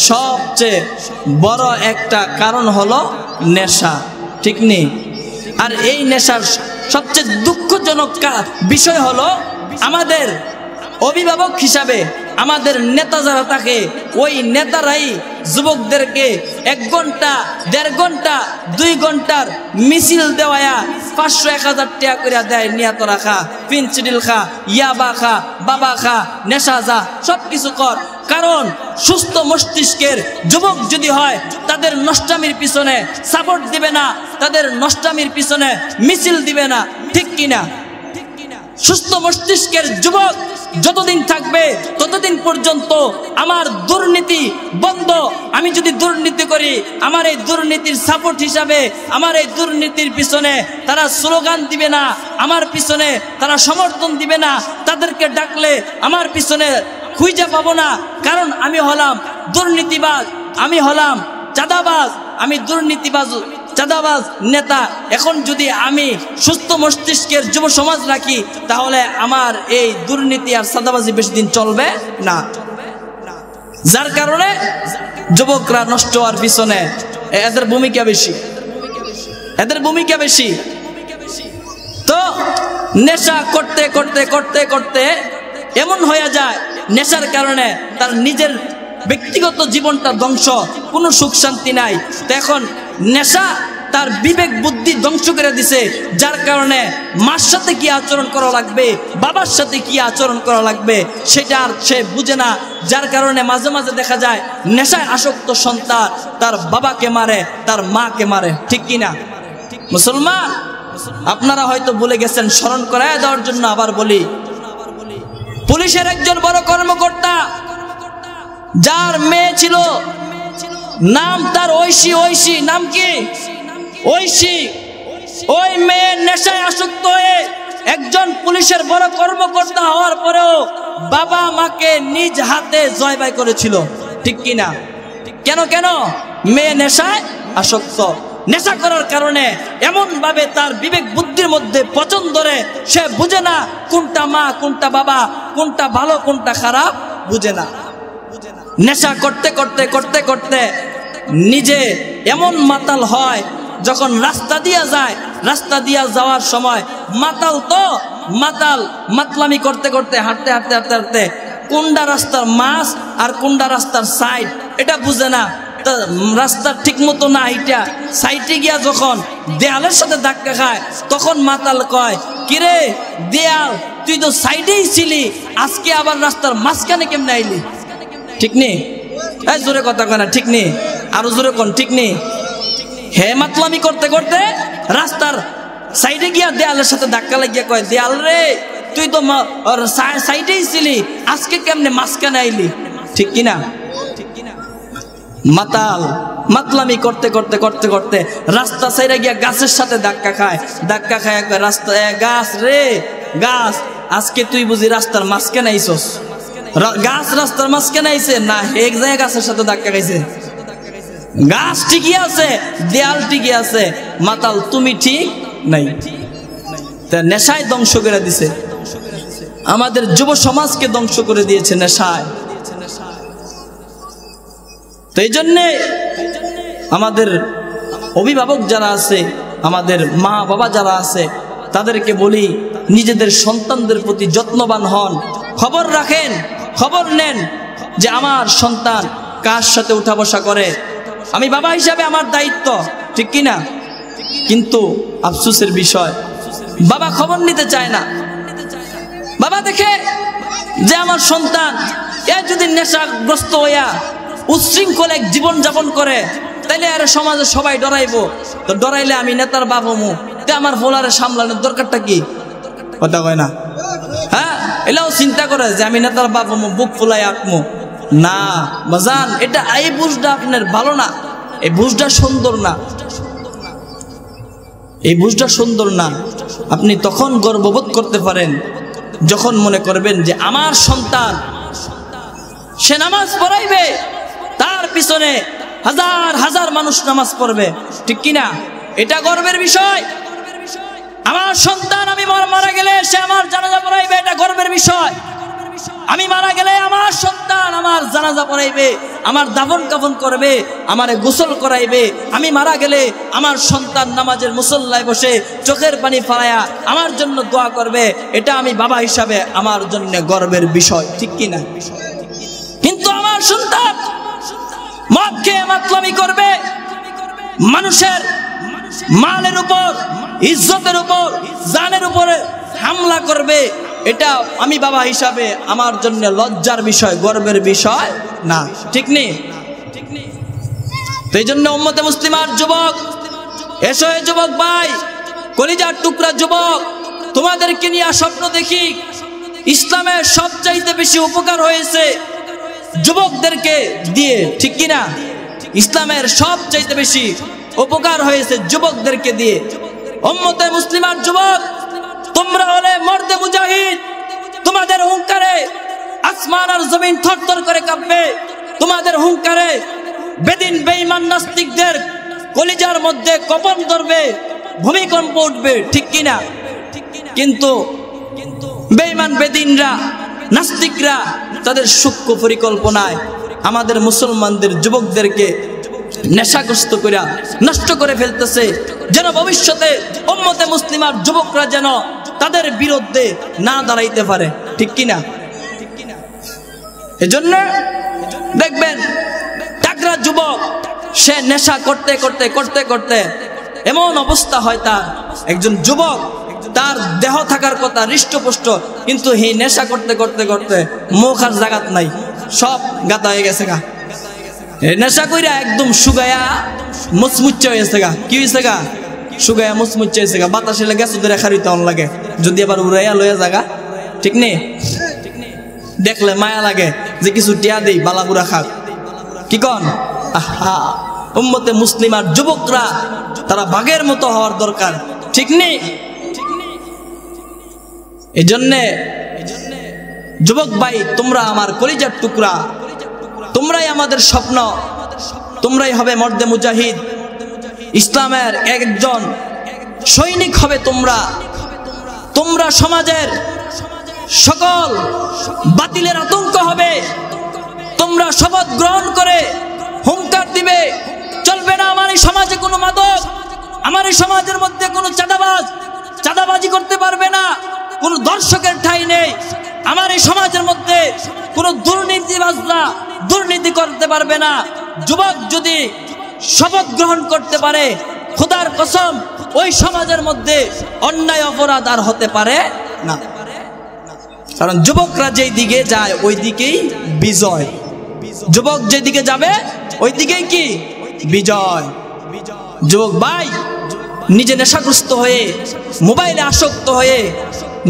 সবচেয়ে বড় একটা কারণ হলো নেশা, ঠিক নেই? আর এই নেশার সবচেয়ে দুঃখজনক বিষয় হলো আমাদের অভিভাবক হিসাবে আমাদের নেতা যারা থাকে, ওই নেতারাই যুবকদেরকে 1 ঘন্টা 1.5 ঘন্টা 2 ঘন্টার মিছিল দেওয়া 500-1000 টাকা করে দেয়, নিয়াত রাখা, ফিনসিডিল খা, ইয়াবা খা, বাবা খা, নেশা যা, সবকিছু কর। কারণ সুস্থ মস্তিষ্কের যুবক যদি হয় তাদের নষ্টামির পিছনে সাপোর্ট দিবে না, তাদের নষ্টামির পিছনে মিছিল দিবে না, ঠিক কিনা? সুস্থ মস্তিষ্কের যুবক যতদিন থাকবে ততদিন পর্যন্ত আমার দুর্নীতি বন্ধ। আমি যদি দুর্নীতি করি, আমার এই দুর্নীতির সাপোর্ট হিসাবে, আমার এই দুর্নীতির পিছনে তারা স্লোগান দিবে না, আমার পিছনে তারা সমর্থন দিবে না, তাদেরকে ডাকলে আমার পিছনে খুঁজে পাবো না। কারণ আমি হলাম দুর্নীতিবাজ, আমি হলাম চাঁদাবাজ, আমি দুর্নীতিবাজ, চাঁদাবাজ নেতা। এখন যদি আমি সুস্থ মস্তিষ্কের যুব সমাজ রাখি, তাহলে আমার এই দুর্নীতি আর চাঁদাবাজি বেশি দিন চলবে না। যার কারণে যুবকরা নষ্ট হওয়ার পিছনে এদের ভূমিকা বেশি, এদের ভূমিকা বেশি। তো নেশা করতে করতে করতে করতে এমন হয়ে যায়, নেশার কারণে তার নিজের ব্যক্তিগত জীবনটা ধ্বংস, কোনো সুখ শান্তি নাই। তো এখন নেশা তার বিবেক বুদ্ধি ধ্বংস করে দিছে, যার কারণে মার সাথে কি আচরণ করা লাগবে, বাবার সাথে কি আচরণ করা লাগবে সেটা আর সে বুঝে না। যার কারণে মাঝে মাঝে দেখা যায় নেশায় আসক্ত সন্তান তার বাবাকে মারে, তার মাকে মারে, ঠিক কিনা? মুসলমান, আপনারা হয়তো ভুলে গেছেন, স্মরণ করায় দেওয়ার জন্য আবার বলি, পুলিশের একজন বড় কর্মকর্তা, যার মেয়ে ছিল, নাম তার ঐশী। ঐশী নাম কি? ঐশী। ওই মেয়ে নেশায় আসক্ত হয়ে একজন পুলিশের বড় কর্মকর্তা হওয়ার পরেও বাবা মাকে নিজ হাতে জয়বাই করেছিল, ঠিক কিনা? কেন কেন? মেয়ে নেশায় আসক্ত। নেশা করার কারণে এমন ভাবে তার বিবেক বুদ্ধির মধ্যে পচন ধরে, সে বুঝে না কোনটা মা কোনটা বাবা, কোনটা ভালো কোনটা খারাপ, বুঝে না। নেশা করতে করতে করতে করতে নিজে এমন মাতাল হয়, যখন রাস্তা দিয়া যায়, রাস্তা দিয়া যাওয়ার সময় মাতাল, তো মাতাল মাতলামি করতে করতে হাঁটতে হাঁটতে হাঁটতে হাঁটতে কোনটা রাস্তার মাছ আর কোনটা রাস্তার সাইড এটা বুঝে না। রাস্তা ঠিক মতো না হাইটা সাইটে গিয়া যখন দেয়ালের সাথে ধাক্কা খায় তখন মাতাল কয়, কিরে দেয়াল তুই তো সাইডেই ছিলি, আজকে আবার রাস্তার মাঝখানে কেমনে আইলি? ঠিক নেই? এই জোরে কথা কয় না, ঠিক নেই? আরো জোরে কোন, ঠিক নেই? হে মাতলামি করতে করতে রাস্তার সাইডে গিয়া দেয়ালের সাথে ধাক্কা লাগিয়া কয়, দেয়াল রে তুই তো সাইডেই ছিলি, আজকে কেমনে মাঝখানে আইলি? ঠিক কিনা? মাতাল মাতলামি করতে করতে করতে করতে রাস্তা সাইডে গিয়া গাছের সাথে ধাক্কা খায়, ধাক্কা খায় রাস্তা, গাছ রে গাছ আজকে তুই বুঝি রাস্তার মাঝখানে আইছস? গাছ রাস্তার মাঝখানে আইছে না, এক জায়গায় গাছের সাথে ধাক্কা খাইছে। গাছ ঠিকই আছে, দেয়াল ঠিকই আছে, মাতাল তুমি ঠিক নাই। নেশায় ধ্বংস করে দিছে, আমাদের যুব সমাজকে ধ্বংস করে দিয়েছে নেশায়। তো এই জন্যে আমাদের অভিভাবক যারা আছে, আমাদের মা বাবা যারা আছে, তাদেরকে বলি নিজেদের সন্তানদের প্রতি যত্নবান হন, খবর রাখেন, খবর নেন যে আমার সন্তান কার সাথে উঠা বসা করে। আমি বাবা হিসাবে আমার দায়িত্ব, ঠিক কিনা? কিন্তু আফসোসের বিষয়, বাবা খবর নিতে চায় না। বাবা দেখে যে আমার সন্তান এ যদি নেশাগ্রস্ত হইয়া উচ্ছৃঙ্খল এক জীবন যাপন করে, তাইলে আর সমাজে সবাই ডরাইবো, তো ডরাইলে আমি নেতার বাপ হমু, তে আমার ফোলারে সামলানোর দরকারটা কি? কথা কয় না? হ্যাঁ, এলাও চিন্তা করে যে আমি নেতার বাপ হমু, বুক ফুলাই আঁকমু না। বাজান, এটা এই বুঝটা আপনার ভালো না, এই বুঝটা সুন্দর না, এই বুঝটা সুন্দর না। আপনি তখন গর্ববোধ করতে পারেন যখন মনে করবেন যে আমার সন্তান সে নামাজ পড়াইবে, তার পিছনে হাজার হাজার মানুষ নামাজ পড়বে, ঠিক কিনা? এটা গর্বের বিষয়। আমার সন্তান আমি মারা গেলে সে আমার জানাজা পড়াইবে, এটা গর্বের বিষয়। আমি মারা গেলে আমার সন্তান আমার জানাজা পড়াইবে, আমার দাফন কাফন করবে, আমারে গোসল করাইবে। আমি মারা গেলে আমার সন্তান নামাজের মুসল্লায় বসে চোখের পানি ফালায়া আমার জন্য দোয়া করবে, এটা আমি বাবা হিসাবে আমার জন্য গর্বের বিষয়, ঠিক কিনা? কিন্তু আমার সন্তান মদ খেয়ে মাতলামি করবে, মানুষের মালের উপর, ইজ্জতের উপর, জানের উপরে হামলা করবে, এটা আমি বাবা হিসাবে আমার জন্য লজ্জার বিষয়, গর্বের বিষয় না, ঠিক নেই? তো এই জন্য উম্মতে মুসলিমার যুবক, এসো এ যুবক ভাই, কলিজার টুকরা যুবক, তোমাদেরকে নিয়ে স্বপ্ন দেখি। ইসলামের সবচাইতে বেশি উপকার হয়েছে যুবকদেরকে দিয়ে, ঠিক কিনা? ইসলামের সবচাইতে বেশি উপকার হয়েছে যুবকদেরকে দিয়ে। উম্মতে মুসলিমার যুবক, তোমরা হলে মর্দে মুজাহিদ, তোমাদের হুঙ্কারে আসমান আর জমিন থরথর করে কাঁপবে, তোমাদের হুঙ্কারে বেদিন বেঈমান নাস্তিকদের কলিজার মধ্যে কম্পন ধরবে, ভূমিকম্প উঠবে, ঠিক কিনা? কিন্তু বেঈমান বেদিনরা, নাস্তিকরা তাদের সূক্ষ্ম পরিকল্পনায় আমাদের মুসলমানদের যুবকদেরকে নেশাগ্রস্ত করে নষ্ট করে ফেলতেছে, যেন ভবিষ্যতে উম্মতে মুসলিমার যুবকরা যেন তাদের বিরুদ্ধে না দাঁড়াইতে পারে, ঠিক কিনা? এজন্য দেখবেন টাকরা যুবক, সে নেশা করতে করতে করতে করতে এমন অবস্থা হয় তার, একজন যুবক তার দেহ থাকার কথা হৃষ্টপুষ্ট, কিন্তু এই নেশা করতে করতে করতে মুখ আর জাগাত নাই, সব গাতা হয়ে গেছে গা। নেশা কইরা একদম শুগায়া মুচমুচ্চে হয়েছে গা। কি হয়েছে গা? শুগায়া মুচমুচ্চে হয়েছে গা। বাতাসে গেছে ধরে খারিতে অন লাগে, যদি আবার উড়াইয়া লইয়া জাগা, ঠিক নেই? দেখলে মায়া লাগে যে কিছু টিয়া দেই, বালাগুড়া খাক, কি কন? আহা, উম্মতে মুসলিমার যুবকরা তারা বাঘের মতো হওয়ার দরকার, ঠিক নেই? এই জন্যে যুবক ভাই, তোমরা আমার কলিজার টুকরা, তোমরাই আমাদের স্বপ্ন, তোমরাই হবে মর্দে মুজাহিদ, ইসলামের একজন সৈনিক হবে তোমরা। তোমরা সমাজের সকল বাতিলের আতঙ্ক হবে। তোমরা শপথ গ্রহণ করে হুঙ্কার দিবে, চলবে না আমার এই সমাজে কোনো মাদক, আমার এই সমাজের মধ্যে কোনো চাঁদাবাজি করতে পারবে না, কোনো দর্শকের ঠাঁই নেই, আমার এই সমাজের মধ্যে কোনো দুর্নীতিবাজরা দুর্নীতি করতে পারবে না। যুবক যদি শপথ গ্রহণ করতে পারে, খোদার কসম ওই সমাজের মধ্যে অন্যায় অপরাধ আর হতে পারে না। কারণ যুবকরা যেই দিকে যায় ওই দিকেই বিজয়। যুবক যেদিকে যাবে ওই দিকেই কি বিজয়। যুবক ভাই, নিজে নেশাগ্রস্ত হয়ে মোবাইলে আসক্ত হয়ে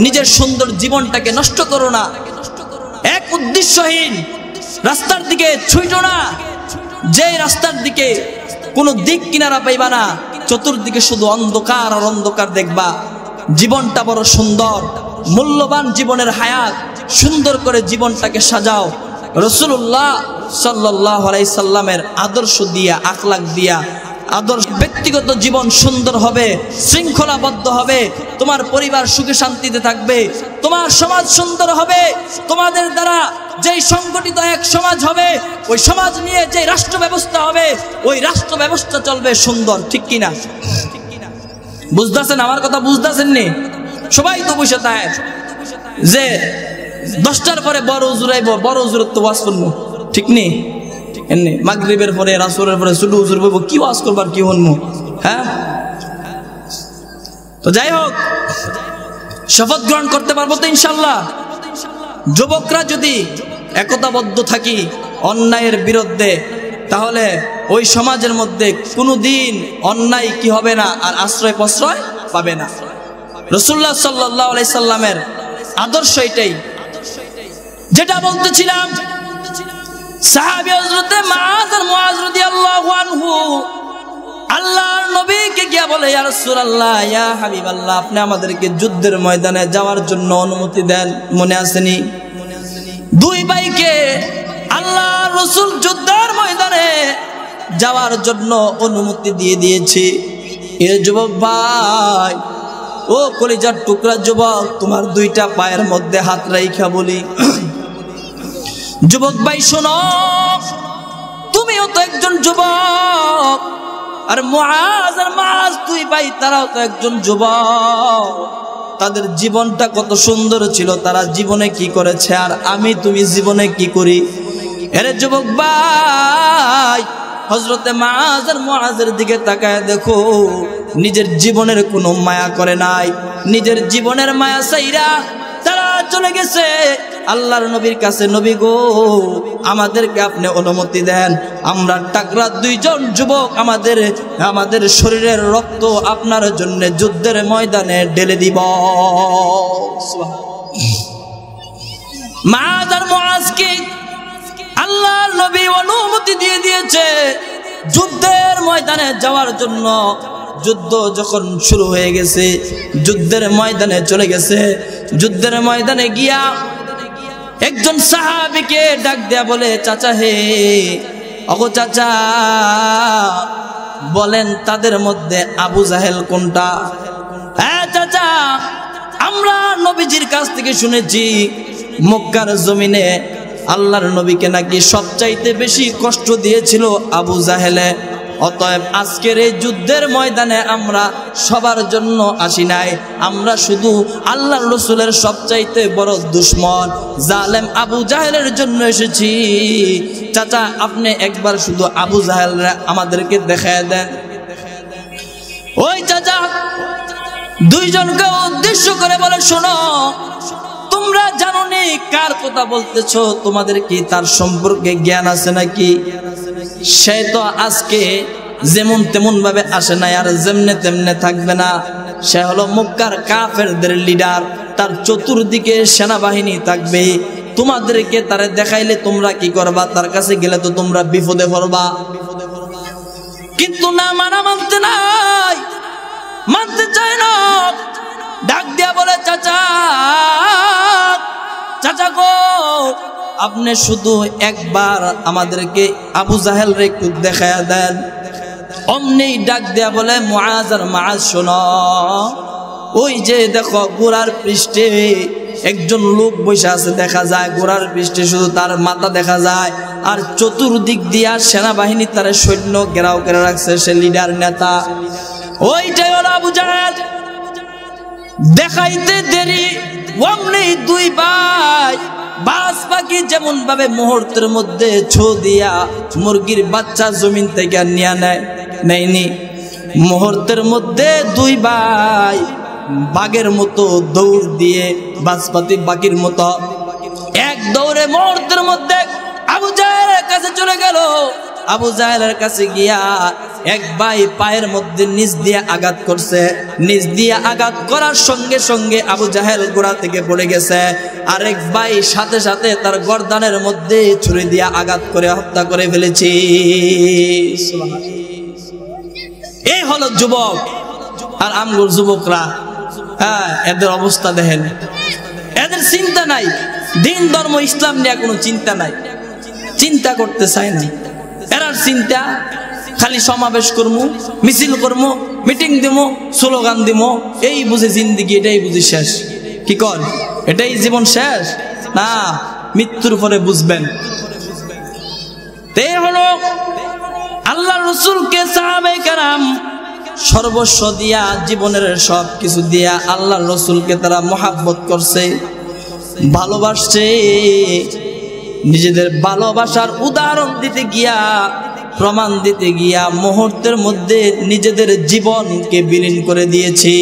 নিজের সুন্দর জীবনটাকে নষ্ট করো না। এক উদ্দেশ্যহীন রাস্তার দিকে ছুটো না, যে রাস্তার দিকে কোনো দিক কিনারা পাইবা না, চতুর্দিকে শুধু অন্ধকার আর অন্ধকার দেখবা। জীবনটা বড় সুন্দর, মূল্যবান জীবনের হায়াত, সুন্দর করে জীবনটাকে সাজাও। রাসূলুল্লাহ সাল্লাল্লাহু আলাইহি সাল্লামের আদর্শ দিয়া, আখলাক দিয়া আদর্শ ব্যক্তিগত জীবন সুন্দর হবে, শৃঙ্খলাবদ্ধ হবে, তোমার পরিবার সুখে শান্তিতে থাকবে, তোমার সমাজ সুন্দর হবে। তোমাদের দ্বারা যেই সংগঠিত এক সমাজ হবে, ওই সমাজ নিয়ে যে রাষ্ট্র ব্যবস্থা হবে, ওই রাষ্ট্র ব্যবস্থা চলবে সুন্দর। ঠিক কিনা? বুঝতেছেন আমার কথা? বুঝতেছেন নি? সবাই তো বসে থাকে যে 10টার পরে বড় হুজুর আইব, বড় হুজুর তো ওয়াজ করবো। ঠিক নেই? এমনি মাগরিবের পরে রাসূলের পরে ছোট হুজুর বলবো, কি ওয়াজ করবার কি হনমু? হ্যাঁ, তো যাই হোক, শপথ গ্রহণ করতে পারবো তো ইনশাল্লাহ। যুবকরা যদি একতাবদ্ধ থাকি অন্যায়ের বিরুদ্ধে, তাহলে ওই সমাজের মধ্যে কোনোদিন অন্যায় কি হবে না, আর আশ্রয় প্রশ্রয় পাবে না। রাসূলুল্লাহ সাল্লাল্লাহু আলাইহি সাল্লামের আদর্শ এটাই। যেটা বলতেছিলাম, সাহাবী হযরতে মুআয আর মুআয রাদিয়াল্লাহু আনহু আল্লাহর নবীকে গিয়া বলে, ইয়া রাসূলুল্লাহ, ইয়া হাবিবাল্লাহ, আপনি আমাদেরকে যুদ্ধের ময়দানে যাওয়ার জন্য অনুমতি দেন। মনে আসেনি? দুই ভাইকে আল্লাহর রাসূল যুদ্ধের ময়দানে যাওয়ার জন্য অনুমতি দিয়ে দিয়েছে। এ যুবক ভাই, ও কলিজার টুকরা যুবক, তোমার দুইটা পায়ের মধ্যে হাত রাইখা বলি, যুবক ভাই শোনো, তুমিও তো একজন যুবক, আর মুআয আর মুআয দুই ভাই তারাও তো একজন যুবক। তাদের জীবনটা কত সুন্দর ছিল, তারা জীবনে কি করেছে, আর আমি তুমি জীবনে কি করি। এরে যুবক ভাই, হযরতে মুআয আর মুআযের দিকে তাকায় দেখো, নিজের জীবনের কোনো মায়া করে নাই। নিজের জীবনের মায়া চাইরা তারা চলে গেছে আল্লাহর নবীর কাছে। নবী গো, আমাদেরকে আপনি অনুমতি দেন, আমরা টাকরা দুইজন যুবক আমাদের শরীরের রক্ত আপনার জন্য যুদ্ধের ময়দানে ঢেলে দিব। মুআয আর মুআযকে আল্লাহর নবী অনুমতি দিয়ে দিয়েছে যুদ্ধের ময়দানে যাওয়ার জন্য। যুদ্ধ যখন শুরু হয়ে গেছে, যুদ্ধের ময়দানে চলে গেছে। যুদ্ধের ময়দানে গিয়া একজন সাহাবীকে ডাক দেয়া বলে, চাচা হে, ওগো চাচা, বলেন তাদের মধ্যে আবু জাহেল কোনটা? হ্যাঁ চাচা, আমরা নবীজির কাছ থেকে শুনেছি মক্কার জমিনে আল্লাহর নবীকে নাকি সবচাইতে বেশি কষ্ট দিয়েছিল আবু জাহেলে। অতএব আজকের এই যুদ্ধের ময়দানে আমরা সবার জন্য আসি নাই, আমরা শুধু আল্লাহর রাসূলের সবচাইতে বড় দুশমন জালেম আবু জাহেলের জন্য এসেছি। চাচা, আপনি একবার শুধু আবু জাহেল আমাদেরকে দেখায় দেন। ওই চাচা দুইজনকে উদ্দেশ্য করে বলে, শোনো, তোমরা জানো নি কার কথা বলতেছো? তোমাদের কি তার সম্পর্কে জ্ঞান আছে নাকি? সে তো আজকে যেমন তেমন ভাবে আসে নাই, আর যেমনে তেমনে থাকবে না। সে হলো মক্কার কাফেরদের লিডার, তার চতুর্দিকে সেনাবাহিনী থাকবে। তোমাদেরকে তারে দেখাইলে তোমরা কি করবা? তার কাছে গেলে তো তোমরা বিপদে পড়বা। কিন্তু না, মানতে নাই, মানতে চায় না। ডাক দিয়া বলে, চাচা, চাচা গো, আপনি শুধু একবার আমাদেরকে আবু জাহেল রে একটু দেখায়া দেন। অমনি ডাক দেয়া বলে, মুআয আর মুআয শোনো, ওই যে দেখো গোড়ার পৃষ্ঠে একজন লোক বসে আছে, দেখা যায় গোড়ার পৃষ্ঠে শুধু তার মাথা দেখা যায়, আর চতুর্দিক দিয়া সেনাবাহিনী তার সৈন্য ঘেরাও করে রাখছে, সে লিডার নেতা। ওইটাই হলো আবু জাহেল। দেখাইতে দেরি অমনি দুই ভাই বাস পাখি যেমন ভাবে মুহূর্তের মধ্যে ছো দিয়া মুরগির বাচ্চা জমিন থেকে নিয়ে নেয়নি, মুহূর্তের মধ্যে দুই ভাই বাঘের মতো দৌড় দিয়ে বাজপাতি বাঘের মতো এক দৌড়ে মুহূর্তের মধ্যে আবু জাহেলের কাছে চলে গেল। আবু জাহেলের কাছে গিয়া এক ভাই পায়ের মধ্যে নিচ দিয়ে আঘাত করছে, নিচ দিয়ে আঘাত করার সঙ্গে সঙ্গে আবু জাহেল গোড়া থেকে পড়ে গেছে। আরেক ভাই সাথে সাথে তার গর্দানের মধ্যে ছুরি দিয়ে আঘাত করে হত্যা করে ফেলেছে। এই হলো যুবক। আর আমগুর যুবকরা, এদের অবস্থা দেখেন, এদের চিন্তা নাই, দিন ধর্ম ইসলাম নিয়ে কোনো চিন্তা নাই, চিন্তা করতে চায় না। এরার চিন্তা খালি সমাবেশ করবো, মিছিল করবো, মিটিং দিবো, স্লোগান দিবো, এই বুঝে জিন্দিগি, এটাই বুঝি শেষ। কি কর, এটাই জীবন শেষ? না, মৃত্যুর পরে বুঝবেন। এই হলো আল্লাহ রসুলকে সাহাবায়ে কেরাম সর্বস্ব দিয়া, জীবনের সব কিছু দিয়া আল্লাহ রসুলকে তারা মহাব্বত করছে, ভালোবাসছে। নিজেদের ভালোবাসার উদাহরণ দিতে গিয়া, প্রমাণ দিতে গিয়া মুহূর্তের মধ্যে নিজেদের জীবনকে বিলীন করে দিয়েছে।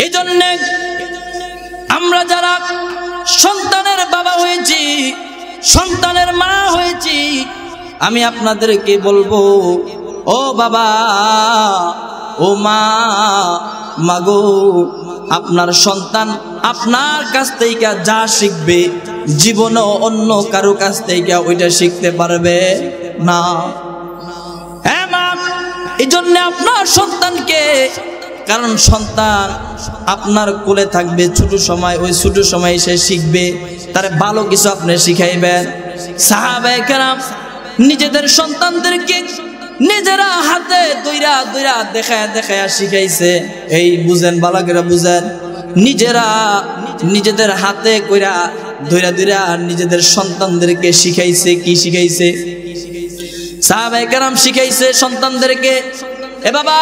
এই জন্য আমরা যারা সন্তানের বাবা হয়েছি, সন্তানের মা হয়েছি, আমি আপনাদেরকে বলবো, ও বাবা, ও মা, মাগো, আপনার সন্তান আপনার কাছ থেকে যা শিখবে জীবনে অন্য কারো কাছ থেকে ওইটা শিখতে পারবে না। হ্যাঁ মা, এই জন্য আপনার সন্তানকে, কারণ সন্তান আপনার কোলে থাকবে ছোট সময়, ওই ছোট সময় সে শিখবে, তার ভালো কিছু আপনি শিখাইবেন। সাহাবায়ে কেরাম নিজেদের সন্তানদেরকে নিজেরা হাতে দইরা দইরা দেখায় দেখায় শিখাইছে। এই বুঝেন, বালাকেরা বুঝেন, নিজেরা নিজেদের হাতে কইরা দইরা দইরা নিজেদের সন্তানদেরকে শিখাইছে। কি শিখাইছে? সাহাবায়ে কেরাম শিখাইছে সন্তানদেরকে, এ বাবা,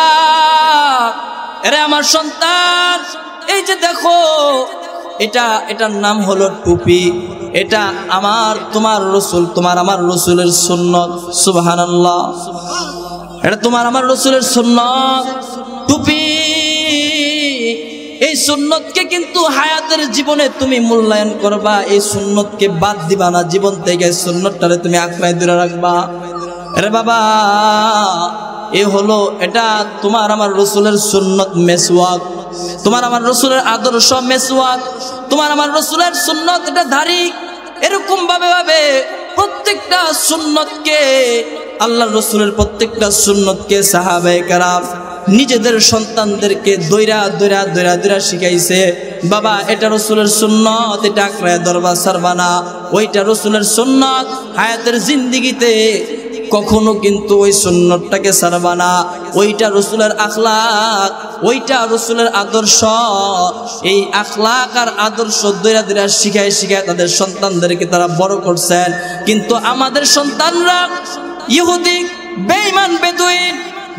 এরে আমার সন্তান, এই যে দেখো, এটার নাম হলো টুপি, এটা তোমার রসুল, তোমার আমার রসুলের সুন্নত। সুবহানাল্লাহ, এটা তোমার আমার রসুলের সুন্নত, টুপি। এই সুন্নতকে কিন্তু হায়াতের জীবনে তুমি মূল্যায়ন করবা, এই সুন্নতকে বাদ দিবা না, জীবন থেকে সুন্নতটারে তুমি আঁকড়ায় ধরে রাখবা। আরে বাবা, এ হলো, এটা তোমার আমার রসুলের সুন্নত, মেসওয়াক, তোমার আমার রসুলের আদর্শ মেসওয়াক, তোমার আমার রসুলের সুন্নত, এটা ধারি। এরকম ভাবে প্রত্যেকটা সুন্নতকে, আল্লাহ রসুলের প্রত্যেকটা সুন্নতকে সাহাবায়ে কেরাম নিজেদের সন্তানদেরকে দইরা দইরা দইরা দইরা শিখাইছে। বাবা, এটা রসুলের সুন্নত, এটা আঁকড়ায় ধরবা, ছাড়বা না। ওইটা রসুলের সুন্নত, হায়াতের জিন্দিগিতে কখনো কিন্তু ওই সুন্নতটাকে ছাড়বা না। ওইটা রসুলের আখলাক, ওইটা রসুলের আদর্শ। এই আখলাক আর আদর্শ দইরা দইরা শিখায় শিখায় তাদের সন্তানদেরকে তারা বড় করছেন। কিন্তু আমাদের সন্তানরা ইহুদি বেঈমান বেদুইন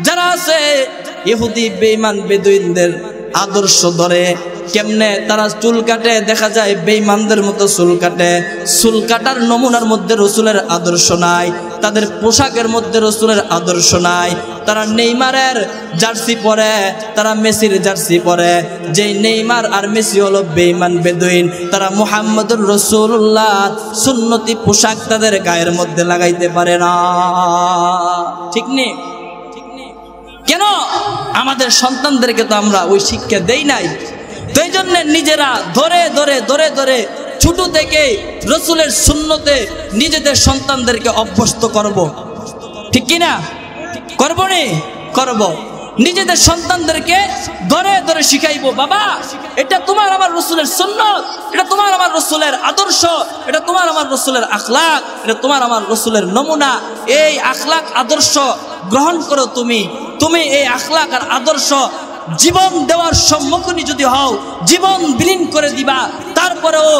যারা আছে, ইহুদি বেঈমান বেদুইনদের আদর্শ ধরে। কেমনে তারা চুল কাটে, দেখা যায় বেঈমানদের মতো চুল কাটে। চুল কাটার নমুনার মধ্যে রসুলের আদর্শ নাই, তাদের পোশাকের মধ্যে রসুলের আদর্শ নাই। তারা নেইমারের জার্সি পরে, তারা মেসির জার্সি পরে। যেই নেইমার আর মেসি হলো বেঈমান বেদুইন, তারা মুহাম্মদুর রাসূলুল্লাহ সুন্নতি পোশাক তাদের গায়ের মধ্যে লাগাইতে পারে না। ঠিক নেই? কেন? আমাদের সন্তানদেরকে তো আমরা ওই শিক্ষা দেই নাই। তো এই জন্য নিজেরা ধরে ধরে ধরে ধরে ছোট থেকে রসুলের সুন্নতে নিজেদের সন্তানদেরকে অভ্যস্ত করব। ঠিক কিনা? করবো নি? করব। নিজেদের সন্তানদেরকে ধরে ধরে শিখাইবো, বাবা, এটা তোমার আমার রসুলের সুন্নত, এটা তোমার আমার রসুলের আদর্শ, এটা তোমার আমার রসুলের আখলাক, এটা তোমার আমার রসুলের নমুনা। এই আখলাক আদর্শ গ্রহণ করো। তুমি এই আখলাক আর আদর্শ জীবন দেওয়ার সম্মুখীন যদি হও, জীবন বিলীন করে দিবা, তারপরেও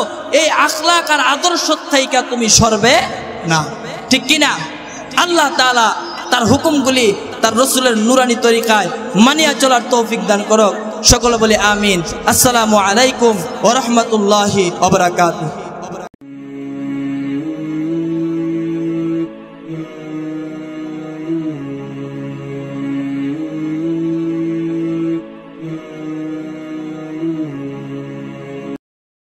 এই আখলাক আর আদর্শ থেকে তুমি সরবে না। ঠিক কিনা? আল্লাহ তাআলা তার হুকুমগুলি তার রসুলের নুরানি তরিকায় মানিয়া চলার তৌফিক দান করো। সকলে বলি আমিন। আসসালামু আলাইকুম ওয়া রাহমাতুল্লাহি ওয়া বারাকাতুহু।